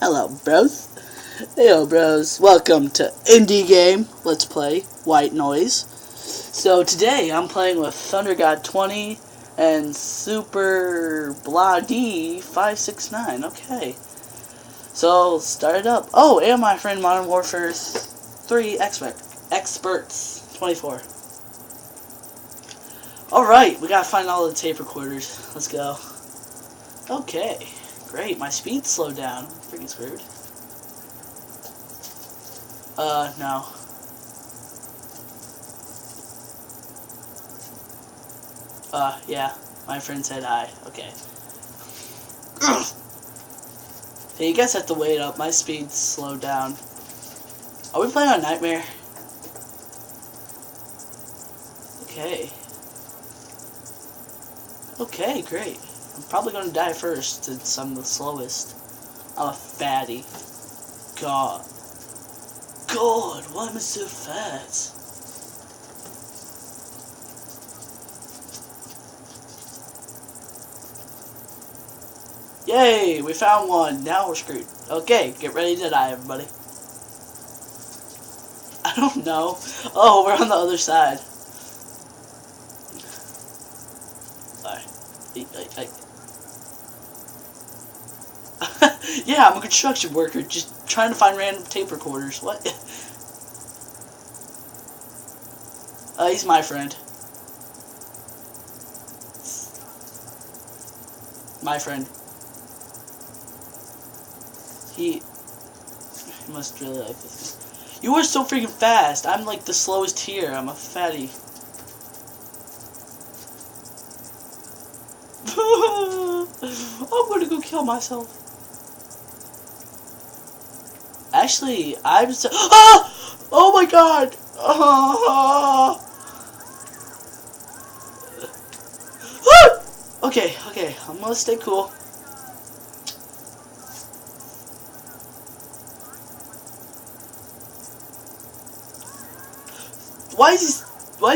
Hello, bros. Heyo, bros. Welcome to Indie Game Let's Play White Noise. So today I'm playing with Thunder God 20 and Super Bloody 569. Okay. So start it up. Oh, and my friend Modern Warfare 3 Experts 24. Alright, we gotta find all the tape recorders. Let's go. Okay. Great, my speed slowed down. I'm freaking screwed. No. Yeah. My friend said hi. Okay. Hey, you guys have to wait up. My speed slowed down. Are we playing on Nightmare? Okay. Okay, great. I'm probably gonna die first since I'm the slowest. I'm a fatty. God, why am I so fat? Yay, we found one. Now we're screwed. Okay, get ready to die, everybody. I don't know. Oh, we're on the other side. Alright. Yeah, I'm a construction worker, just trying to find random tape recorders. What? He's my friend. My friend. He must really like this. You are so freaking fast. I'm like the slowest here. I'm a fatty. I'm gonna go kill myself. Actually, I'm so. Ah! Oh my god! Ah! Okay, I'm gonna stay cool. Why is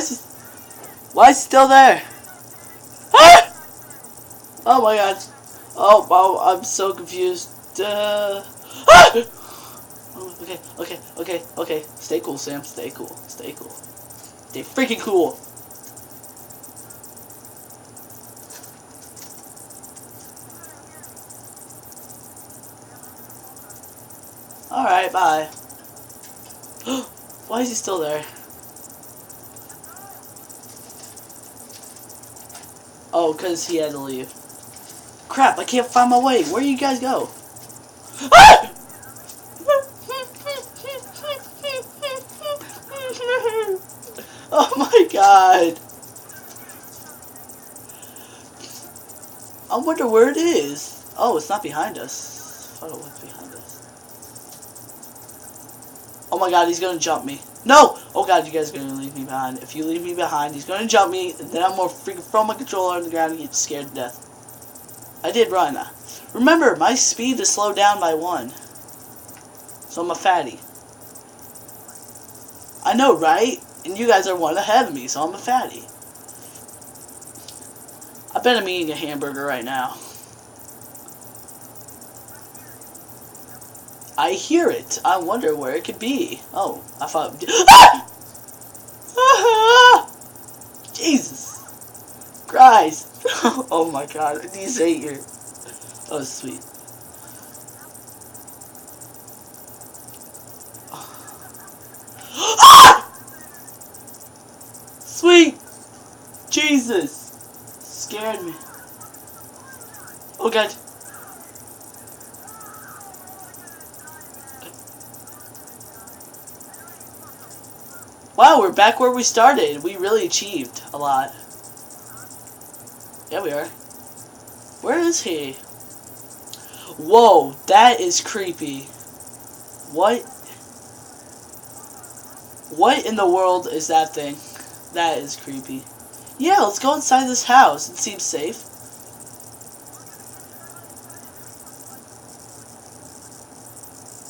he still there? Ah! Oh my god. Oh, I'm so confused. Ah! Okay. Stay cool, Sam. Stay cool. Stay freaking cool. Alright, bye. Why is he still there? Oh, because he had to leave. Crap, I can't find my way. Where do you guys go? Ah! Oh my god. I wonder where it is. Oh, it's not behind us. I thought it was behind us. Oh my god, he's gonna jump me. No! Oh god, you guys are gonna leave me behind. If you leave me behind, he's gonna jump me, and then I'm gonna freaking throw my controller on the ground and get scared to death. I did run. Remember, my speed is slowed down by 1. So I'm a fatty. I know, right? And you guys are 1 ahead of me, so I'm a fatty. I bet I'm eating a hamburger right now. I hear it. I wonder where it could be. Oh, I thought... Ah! Jesus Christ. Oh my god, these hate you. Oh, sweet. Sweet Jesus. Scared me. Oh god. Wow, we're back where we started. We really achieved a lot. Yeah, we are. Where is he? Whoa, that is creepy. What? What in the world is that thing? That is creepy. Yeah, let's go inside this house. It seems safe.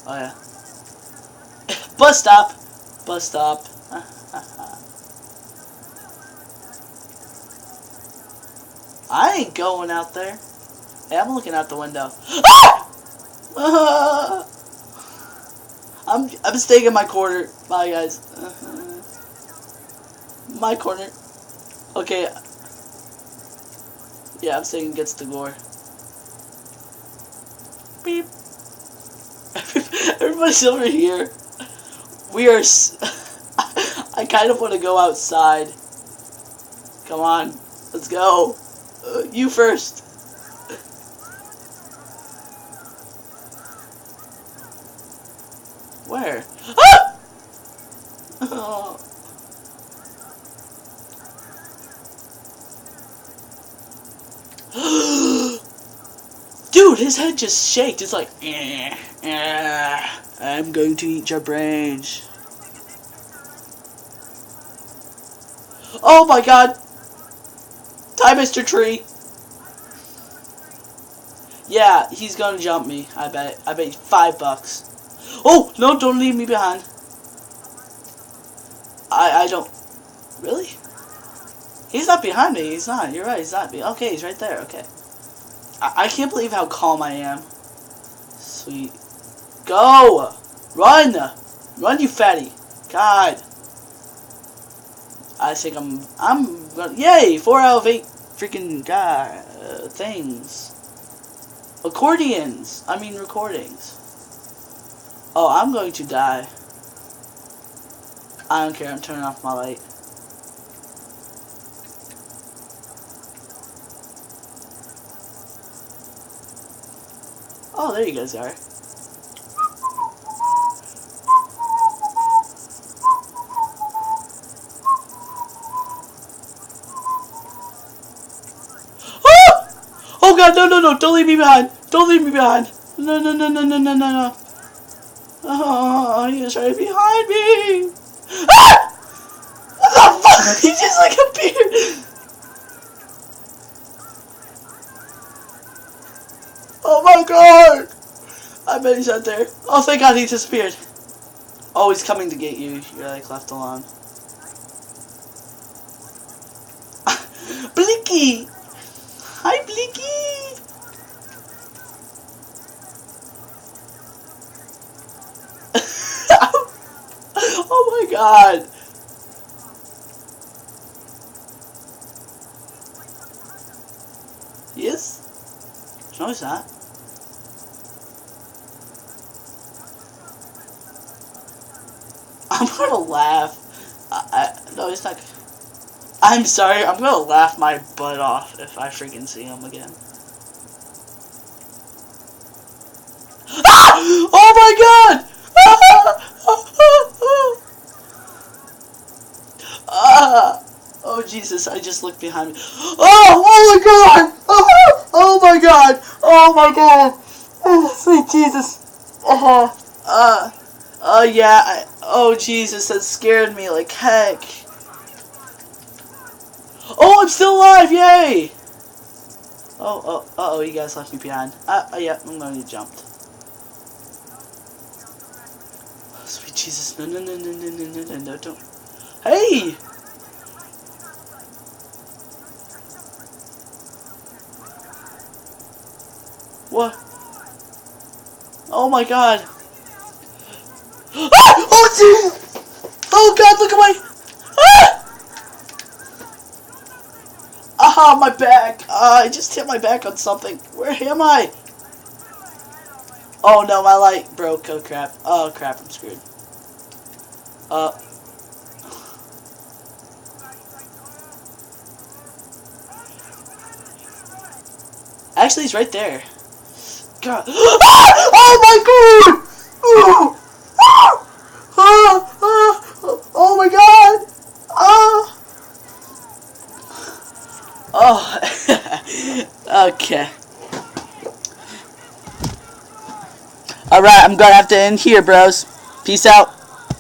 Oh, yeah. Bus stop. Bus stop. I ain't going out there. Hey, I'm looking out the window. Ah! I'm staying in my corner. Bye, guys. My corner. Okay. Yeah, I'm staying against the gore. Beep. Everybody's over here. We are. I kind of want to go outside. Come on, let's go. You first. Where? Ah! Oh. Dude, his head just shaked. It's like, I'm going to eat your brains. Oh my god. Die, Mr. Tree. Yeah, he's gonna jump me. I bet. I bet $5. Oh no! Don't leave me behind. I don't. Really? He's not behind me. He's not. You're right. He's not. Okay, he's right there. Okay. I can't believe how calm I am. Sweet. Go! Run! Run, you fatty. God. I think I'm gonna, yay! 4 out of 8 freaking god things. Accordions. I mean recordings. Oh, I'm going to die. I don't care. I'm turning off my light. Oh, there you guys are. Oh god, no, no, no, don't leave me behind. Don't leave me behind. No, no, no, no, no, no, no, no. Oh, he's right behind me. Ah! What the fuck? He just like appeared. Oh my god. I bet he's out there. Oh, thank god he disappeared. Oh, he's coming to get you. You're like left alone. Blinky. Hi, Blinky. Oh my god. He is? No, he's not. I'm gonna laugh. No, he's not. I'm sorry. I'm gonna laugh my butt off if I freaking see him again. Ah! Oh my god! Ah! Oh Jesus! I just looked behind me. Oh! Oh my god! Oh! Oh my god! Oh my god! Oh, sweet Jesus! Yeah. Oh Jesus! That scared me like heck. Oh, I'm still alive! Yay! Oh, you guys left me behind. Yeah, I'm gonna get jumped. Oh, sweet Jesus! No, no, no, no, no, no, no, no, don't. Hey! What? Oh my god! Ah! Oh Jesus! Oh god! Look at my. Ah! Aha, my back! I just hit my back on something. Where am I? Oh no, my light broke. Oh crap. Oh crap, I'm screwed. Actually, he's right there. God. Ah! Oh my god! Oh, oh my god! Oh. Okay. Alright, I'm gonna have to end here, bros. Peace out.